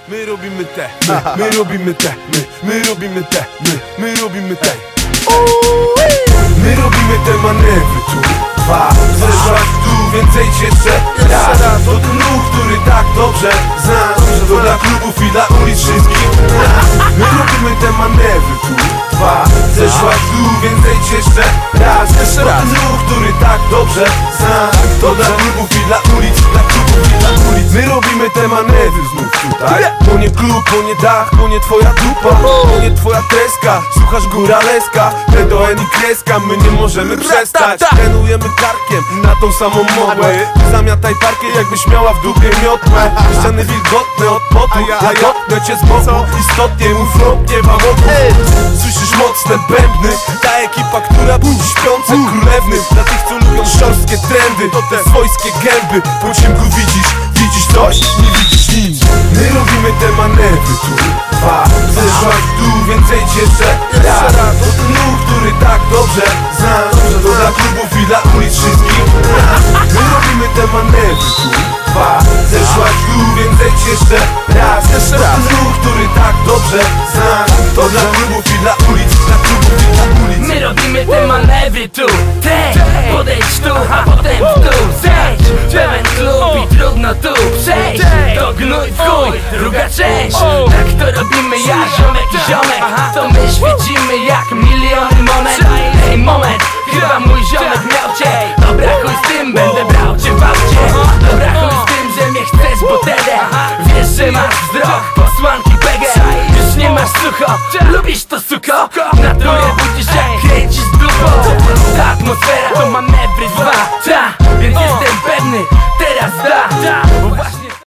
My robimy te, my robimy te, my robimy te, my robimy te. My robimy te manewry tu, dwa, zeszłaś w dół, więcej jeszcze raz. To ten ruch, który tak dobrze znasz, to dla klubów i dla ulic wszystkich. My robimy te manewry tu, dwa, zeszłaś w dół, więcej jeszcze raz. To ten ruch, który tak dobrze znasz, to dla klubów i dla ulic, dla klubów i dla ulic. My robimy te manewry znów tutaj. To nie klub, to nie dach, to nie twoja dupa, to nie twoja kreska. Słuchasz góraleska, P do N i kreska. My nie możemy przestać, trenujemy karkiem na tą samą mogłę. Zamiataj parkiet, jakbyś miała w dupie miotłę. Ściany wilgotne od potu, ja jotnę cię z boku. Istotnie mów nie wam obu. Słyszysz mocne bębny, ta ekipa, która budzi śpiące królewny. Dla tych, co lubią szorstkie trendy, to te swojskie gęby. Po ciemku widzisz coś, nie widzisz nic. My robimy te manewry tu, dwa, zeszłaś w dół, więcej jeszcze raz. To ten ruch, który tak dobrze znasz, to dla klubów i dla ulic wszystkich. My robimy te manewry tu, dwa, zeszłaś w dół, więcej jeszcze raz. To ten ruch, który tak dobrze znasz, to dla klubów i dla ulic, dla klubów i dla ulic. My robimy te manewry tu, podejdź tu, a potem w dół zejdź. Pełen klub i trudno tu przejść. To gnój w chuj, druga część. Tak to robimy ja, ziomek i ziomek. To my świecimy jak miliony monet. Ej moment, chyba mój ziomek miał cię. Dobra chuj z tym, będę brał cię w aucie. Dobra chuj z tym, że mnie chcesz, bo tedy wiesz, że masz wzrok posłanki PG. Już nie masz sucho, lubisz to suko. Na turę budzisz jak kręcisz dupą. Ta atmosfera to manewry dwa, więc jestem pewny, teraz da.